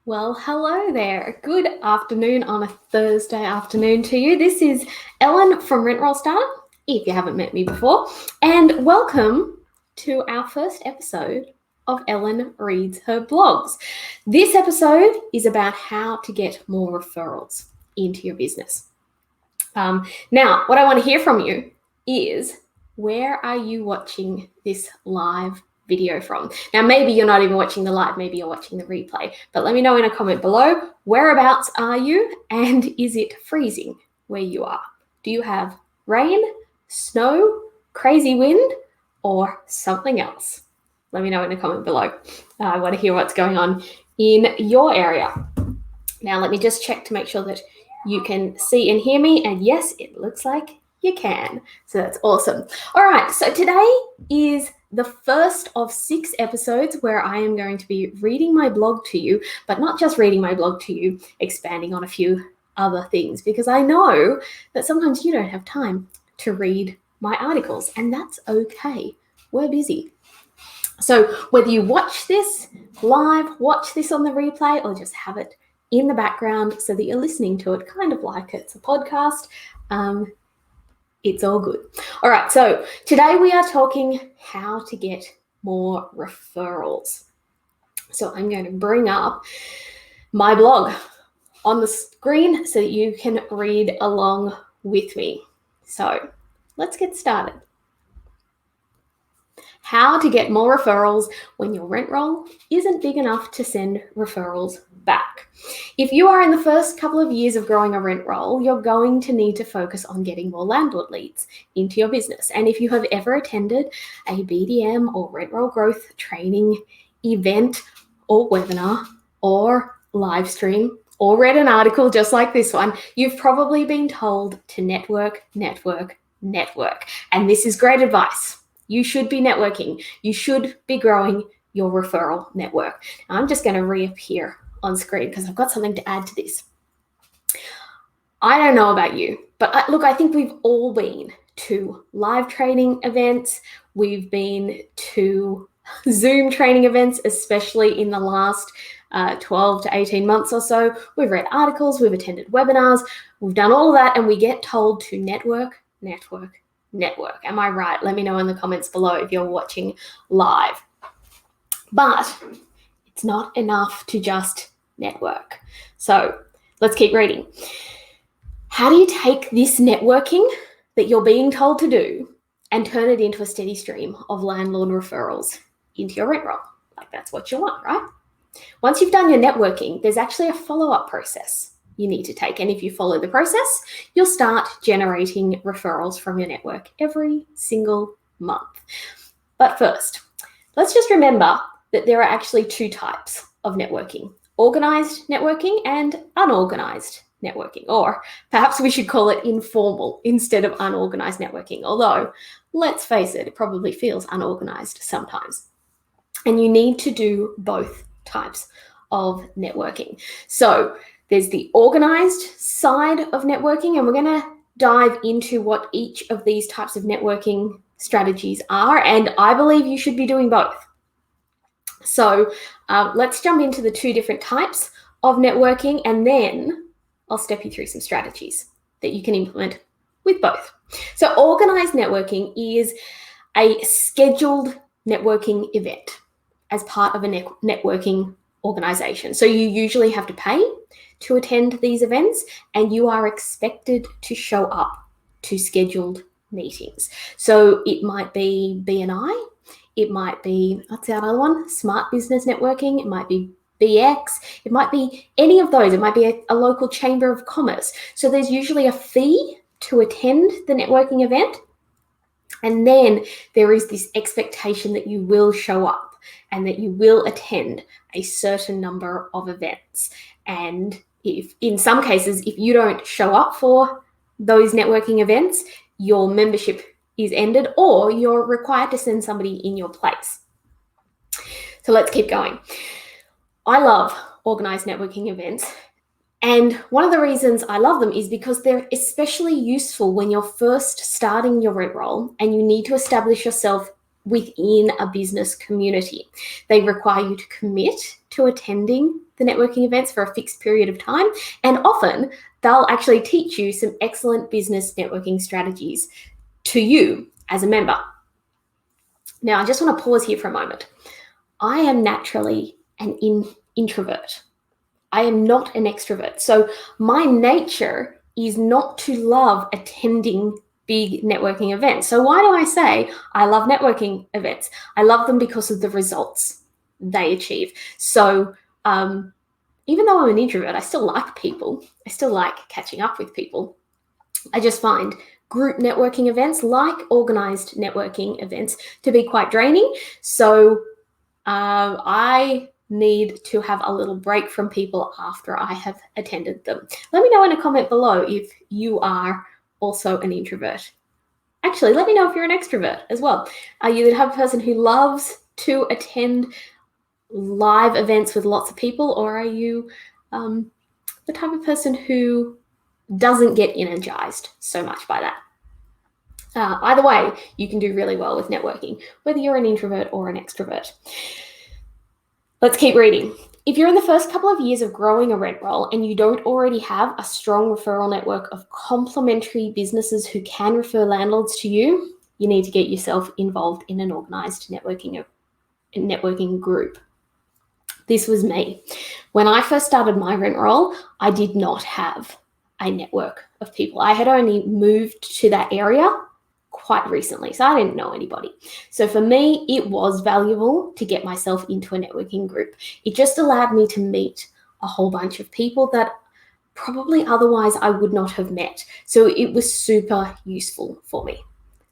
Well, hello there. Good afternoon on a Thursday afternoon to you. This is Ellen from Referral Starter, if you haven't met me before, and welcome to our first episode of Ellen Reads Her Blogs. This episode is about how to get more referrals into your business. Now, what I want to hear from you is, where are you watching this live video from? Now, maybe you're not even watching the live, maybe you're watching the replay, but let me know in a comment below, whereabouts are you, and is it freezing where you are? Do you have rain, snow, crazy wind, or something else? Let me know in a comment below. I want to hear what's going on in your area. Now, let me just check to make sure that you can see and hear me, and yes, it looks like you can. So that's awesome. All right, so today is the first of 6 episodes where I am going to be reading my blog to you, but not just reading my blog to you, expanding on a few other things, because I know that sometimes you don't have time to read my articles, and that's okay. We're busy. So whether you watch this live, watch this on the replay, or just have it in the background so that you're listening to it kind of like it's a podcast, it's all good. All right, so today we are talking how to get more referrals. So I'm going to bring up my blog on the screen so that you can read along with me. So let's get started. How to get more referrals when your rent roll isn't big enough to send referrals back. If you are in the first couple of years of growing a rent roll, you're going to need to focus on getting more landlord leads into your business. And if you have ever attended a BDM or rent roll growth training event or webinar or live stream or read an article just like this one, you've probably been told to network, network, network. And this is great advice. You should be networking. You should be growing your referral network. Now, I'm just going to reappear on screen because I've got something to add to this. I don't know about you, but look, I think we've all been to live training events. We've been to Zoom training events, especially in the last 12 to 18 months or so. We've read articles, we've attended webinars, we've done all of that, and we get told to network, network, network. Am I right? Let me know in the comments below if you're watching live. But it's not enough to just network. So let's keep reading. How do you take this networking that you're being told to do and turn it into a steady stream of landlord referrals into your rent roll? Like, that's what you want, right? Once you've done your networking, there's actually a follow-up process you need to take. And if you follow the process, you'll start generating referrals from your network every single month. But first, let's just remember that there are actually 2 types of networking: organized networking and unorganized networking, or perhaps we should call it informal instead of unorganized networking. Although, let's face it, it probably feels unorganized sometimes. And you need to do both types of networking. So there's the organized side of networking, and we're going to dive into what each of these types of networking strategies are, and I believe you should be doing both. So let's jump into the 2 different types of networking, and then I'll step you through some strategies that you can implement with both. So organized networking is a scheduled networking event as part of a networking organization. So you usually have to pay to attend these events, and you are expected to show up to scheduled meetings. So it might be BNI, it might be, what's the other one? Smart Business Networking, it might be BX, it might be any of those, it might be a local chamber of commerce. So there's usually a fee to attend the networking event, and then there is this expectation that you will show up and that you will attend a certain number of events. And if in some cases, if you don't show up for those networking events, your membership is ended, or you're required to send somebody in your place. So let's keep going. I love organized networking events. And one of the reasons I love them is because they're especially useful when you're first starting your rent roll and you need to establish yourself within a business community. They require you to commit to attending the networking events for a fixed period of time, and often they'll actually teach you some excellent business networking strategies to you as a member. Now, I just want to pause here for a moment. I am naturally an introvert. I am not an extrovert. So my nature is not to love attending big networking events. So why do I say I love networking events? I love them because of the results they achieve. So even though I'm an introvert, I still like people. I still like catching up with people. I just find group networking events, like organized networking events, to be quite draining. So I need to have a little break from people after I have attended them. Let me know in a comment below if you are also an introvert. Actually, let me know if you're an extrovert as well. Are you the type of person who loves to attend live events with lots of people, or are you the type of person who doesn't get energized so much by that? Either way, you can do really well with networking, whether you're an introvert or an extrovert. Let's keep reading. If you're in the first couple of years of growing a rent roll and you don't already have a strong referral network of complementary businesses who can refer landlords to you, you need to get yourself involved in an organized networking group. This was me. When I first started my rent roll, I did not have a network of people. I had only moved to that area quite recently, so I didn't know anybody. So for me, it was valuable to get myself into a networking group. It just allowed me to meet a whole bunch of people that probably otherwise I would not have met. So it was super useful for me.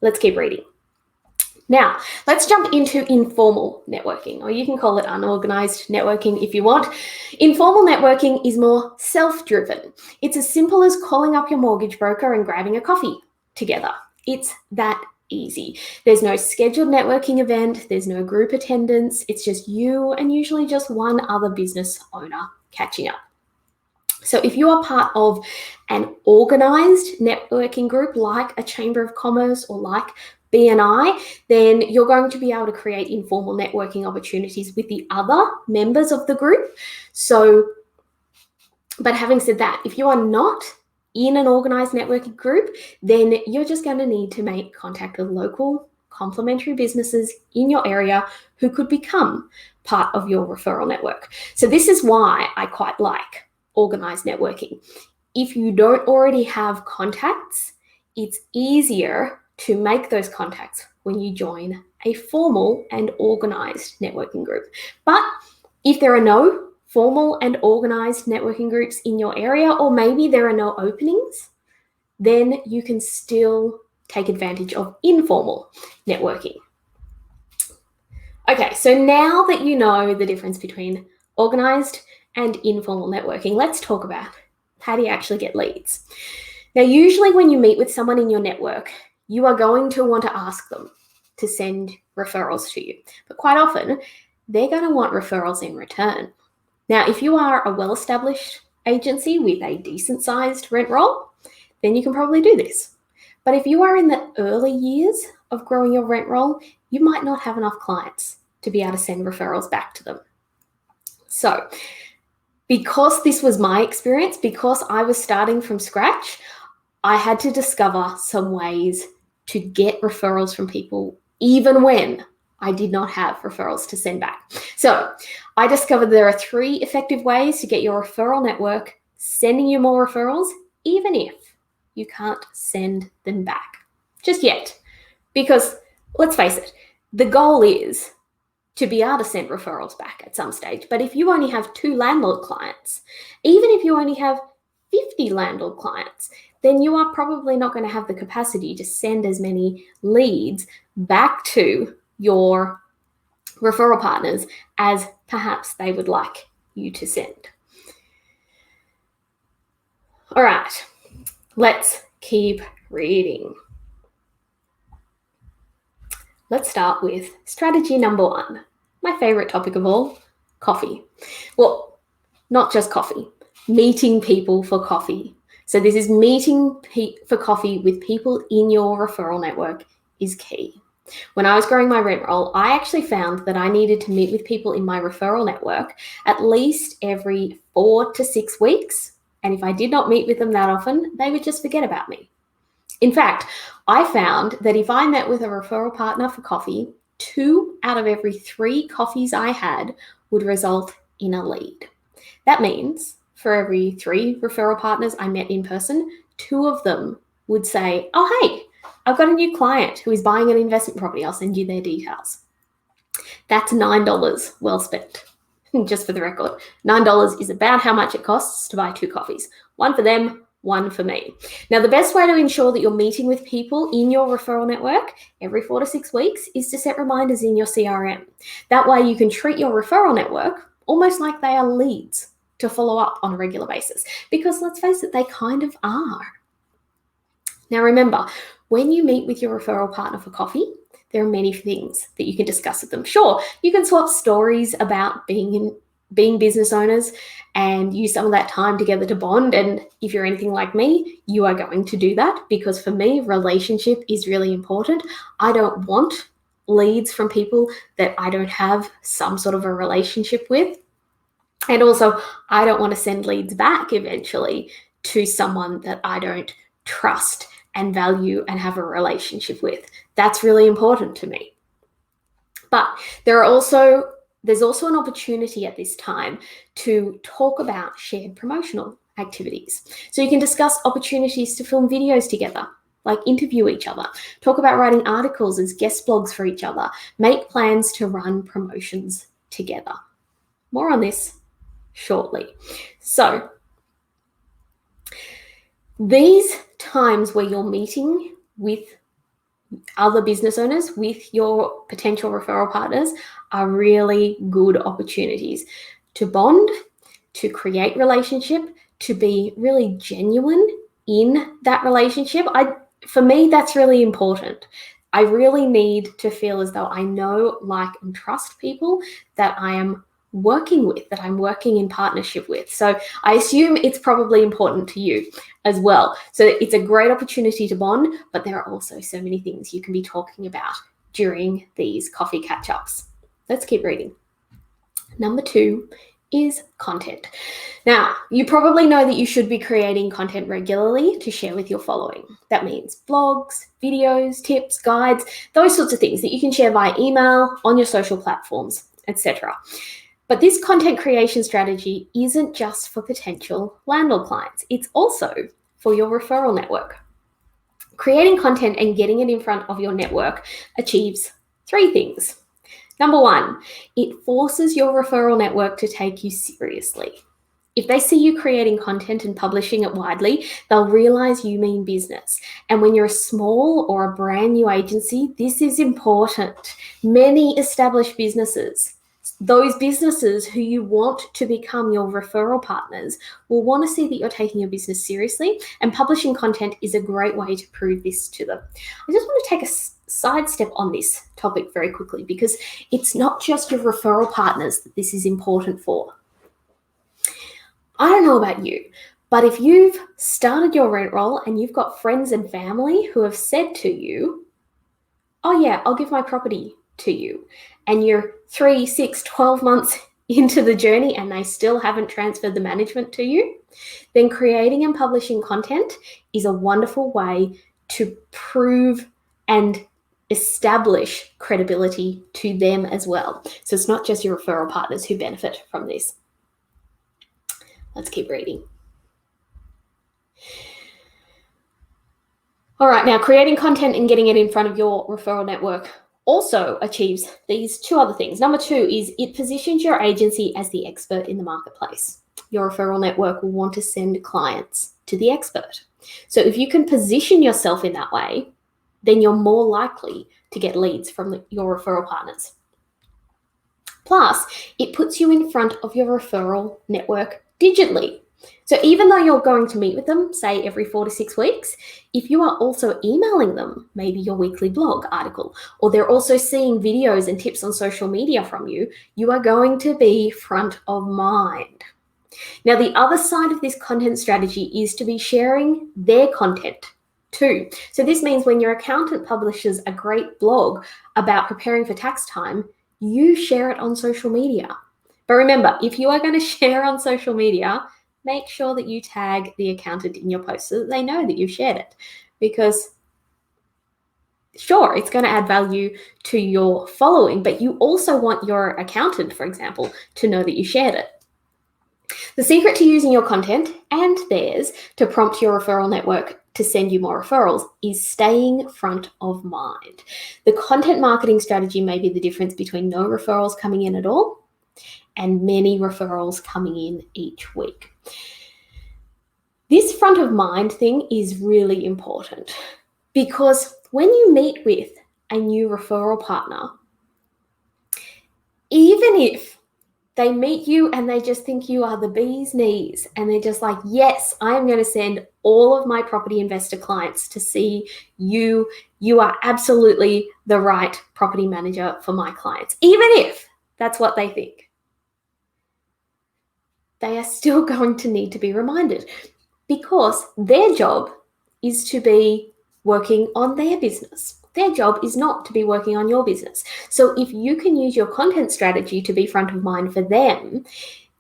Let's keep reading. Now, let's jump into informal networking, or you can call it unorganized networking if you want. Informal networking is more self-driven. It's as simple as calling up your mortgage broker and grabbing a coffee together. It's that easy. There's no scheduled networking event. There's no group attendance. It's just you and usually just one other business owner catching up. So if you are part of an organized networking group like a Chamber of Commerce or like BNI, then you're going to be able to create informal networking opportunities with the other members of the group. So, but having said that, if you are not in an organized networking group, then you're just going to need to make contact with local complementary businesses in your area who could become part of your referral network. So this is why I quite like organized networking. If you don't already have contacts, it's easier to make those contacts when you join a formal and organized networking group. But if there are no formal and organized networking groups in your area, or maybe there are no openings, then you can still take advantage of informal networking. Okay, so now that you know the difference between organized and informal networking, let's talk about how do you actually get leads. Now, usually when you meet with someone in your network, you are going to want to ask them to send referrals to you. But quite often, they're going to want referrals in return. Now, if you are a well-established agency with a decent-sized rent roll, then you can probably do this. But if you are in the early years of growing your rent roll, you might not have enough clients to be able to send referrals back to them. So, because this was my experience, because I was starting from scratch, I had to discover some ways to get referrals from people even when I did not have referrals to send back. So I discovered there are 3 effective ways to get your referral network sending you more referrals, even if you can't send them back just yet. Because let's face it, the goal is to be able to send referrals back at some stage. But if you only have 2 landlord clients, even if you only have 50 landlord clients, then you are probably not going to have the capacity to send as many leads back to your referral partners as perhaps they would like you to send. All right, let's keep reading. Let's start with strategy number 1, my favorite topic of all, coffee. Well, not just coffee, meeting people for coffee. So this is meeting for coffee with people in your referral network is key. When I was growing my rent roll, I actually found that I needed to meet with people in my referral network at least every 4 to 6 weeks. And if I did not meet with them that often, they would just forget about me. In fact, I found that if I met with a referral partner for coffee, 2 out of every 3 coffees I had would result in a lead. That means for every 3 referral partners I met in person, 2 of them would say, "Oh, hey, I've got a new client who is buying an investment property. I'll send you their details." That's $9 well spent. Just for the record, $9 is about how much it costs to buy 2 coffees. One for them, one for me. Now, the best way to ensure that you're meeting with people in your referral network every 4 to 6 weeks is to set reminders in your CRM. That way you can treat your referral network almost like they are leads to follow up on a regular basis. Because let's face it, they kind of are. Now remember, when you meet with your referral partner for coffee, there are many things that you can discuss with them. Sure, you can swap stories about being business owners and use some of that time together to bond. And if you're anything like me, you are going to do that, because for me, relationship is really important. I don't want leads from people that I don't have some sort of a relationship with. And also, I don't want to send leads back eventually to someone that I don't trust and value and have a relationship with. That's really important to me. But there's also an opportunity at this time to talk about shared promotional activities. So you can discuss opportunities to film videos together, like interview each other, talk about writing articles as guest blogs for each other, make plans to run promotions together. More on this shortly. So these times where you're meeting with other business owners, with your potential referral partners, are really good opportunities to bond, to create relationship, to be really genuine in that relationship. For me, that's really important. I really need to feel as though I know, like, and trust people that I am working with, that I'm working in partnership with. So I assume it's probably important to you as well. So it's a great opportunity to bond, but there are also so many things you can be talking about during these coffee catch-ups. Let's keep reading. Number 2 is content. Now, you probably know that you should be creating content regularly to share with your following. That means blogs, videos, tips, guides, those sorts of things that you can share via email, on your social platforms, etc. But this content creation strategy isn't just for potential landlord clients. It's also for your referral network. Creating content and getting it in front of your network achieves 3 things. Number 1, it forces your referral network to take you seriously. If they see you creating content and publishing it widely, they'll realize you mean business. And when you're a small or a brand new agency, this is important. Many established businesses, those businesses who you want to become your referral partners, will want to see that you're taking your business seriously, and publishing content is a great way to prove this to them. I just want to take a sidestep on this topic very quickly, because it's not just your referral partners that this is important for. I don't know about you, but if you've started your rent roll and you've got friends and family who have said to you, "Oh yeah, I'll give my property to you," and you're 3, 6, 12 months into the journey and they still haven't transferred the management to you, then creating and publishing content is a wonderful way to prove and establish credibility to them as well. So it's not just your referral partners who benefit from this. Let's keep reading. All right, now creating content and getting it in front of your referral network also achieves these 2 other things. Number 2 is it positions your agency as the expert in the marketplace. Your referral network will want to send clients to the expert. So if you can position yourself in that way, then you're more likely to get leads from your referral partners. Plus, it puts you in front of your referral network digitally. So even though you're going to meet with them, say every 4 to 6 weeks, if you are also emailing them, maybe your weekly blog article, or they're also seeing videos and tips on social media from you, you are going to be front of mind. Now, the other side of this content strategy is to be sharing their content too. So this means when your accountant publishes a great blog about preparing for tax time, you share it on social media. But remember, if you are going to share on social media, make sure that you tag the accountant in your post so that they know that you've shared it. Because sure, it's going to add value to your following, but you also want your accountant, for example, to know that you shared it. The secret to using your content and theirs to prompt your referral network to send you more referrals is staying front of mind. The content marketing strategy may be the difference between no referrals coming in at all and many referrals coming in each week. This front of mind thing is really important because when you meet with a new referral partner, even if they meet you and they just think you are the bee's knees and they're just like, yes, I am going to send all of my property investor clients to see you. You are absolutely the right property manager for my clients. Even if that's what they think, they are still going to need to be reminded because their job is to be working on their business. Their job is not to be working on your business. So if you can use your content strategy to be front of mind for them,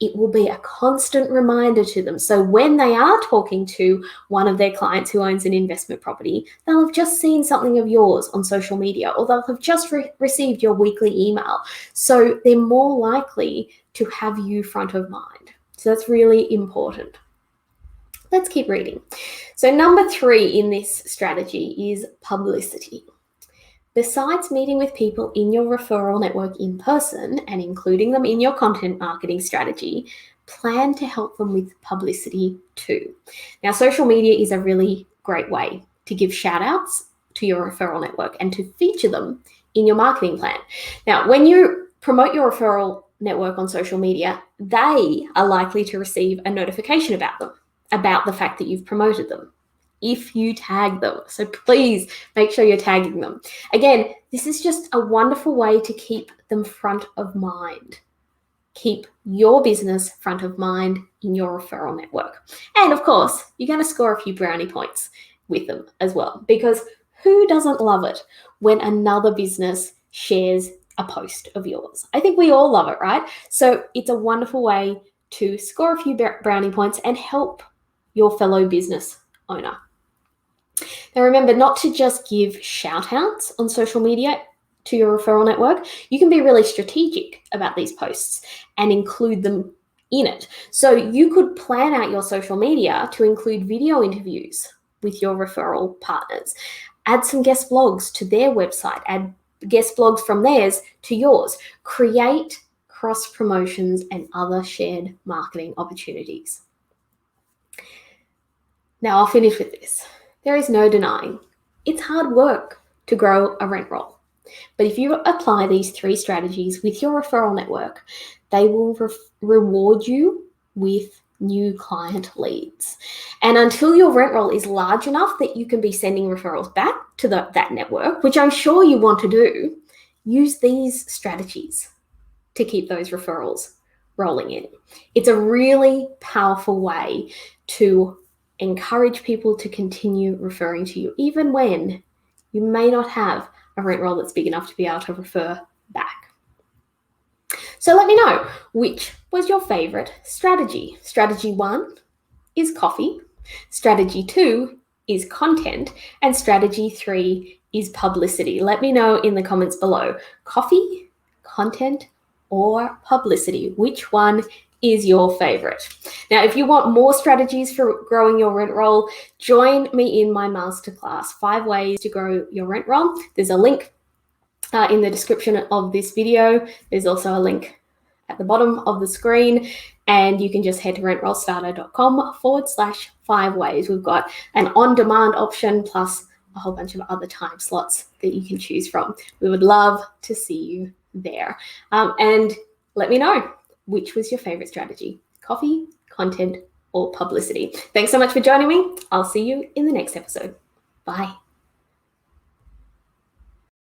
it will be a constant reminder to them. So when they are talking to one of their clients who owns an investment property, they'll have just seen something of yours on social media, or they'll have just received your weekly email. So they're more likely to have you front of mind. So that's really important. Let's keep reading. So number 3 in this strategy is publicity. Besides meeting with people in your referral network in person and including them in your content marketing strategy, plan to help them with publicity too. Now, social media is a really great way to give shout outs to your referral network and to feature them in your marketing plan. Now, when you promote your referral network on social media, they are likely to receive a notification about them, about the fact that you've promoted them, if you tag them. So please make sure you're tagging them. Again, this is just a wonderful way to keep them front of mind. Keep your business front of mind in your referral network. And of course, you're going to score a few brownie points with them as well, because who doesn't love it when another business shares a post of yours? I think we all love it, right? So it's a wonderful way to score a few brownie points and help your fellow business owner. Now remember not to just give shout outs on social media to your referral network. You can be really strategic about these posts and include them in it. So you could plan out your social media to include video interviews with your referral partners. Add some guest blogs to their website. Add guest blogs from theirs to yours. Create cross promotions and other shared marketing opportunities. Now I'll finish with this. There is no denying it's hard work to grow a rent roll. But if you apply these 3 strategies with your referral network, they will reward you with new client leads. And until your rent roll is large enough that you can be sending referrals back to that network, which I'm sure you want to do, use these strategies to keep those referrals rolling in. It's a really powerful way to encourage people to continue referring to you, even when you may not have a rent roll that's big enough to be able to refer back. So let me know, which was your favorite strategy? Strategy 1 is coffee, strategy 2 is content, and strategy 3 is publicity. Let me know in the comments below, coffee, content, or publicity, which one is your favorite? Now, if you want more strategies for growing your rent roll, join me in my masterclass, 5 ways to grow your rent roll. There's a link in the description of this video. There's also a link at the bottom of the screen, and you can just head to rentrollstarter.com/5 ways. We've got an on-demand option plus a whole bunch of other time slots that you can choose from. We would love to see you there. And let me know, which was your favorite strategy? Coffee, content, or publicity? Thanks so much for joining me. I'll see you in the next episode. Bye.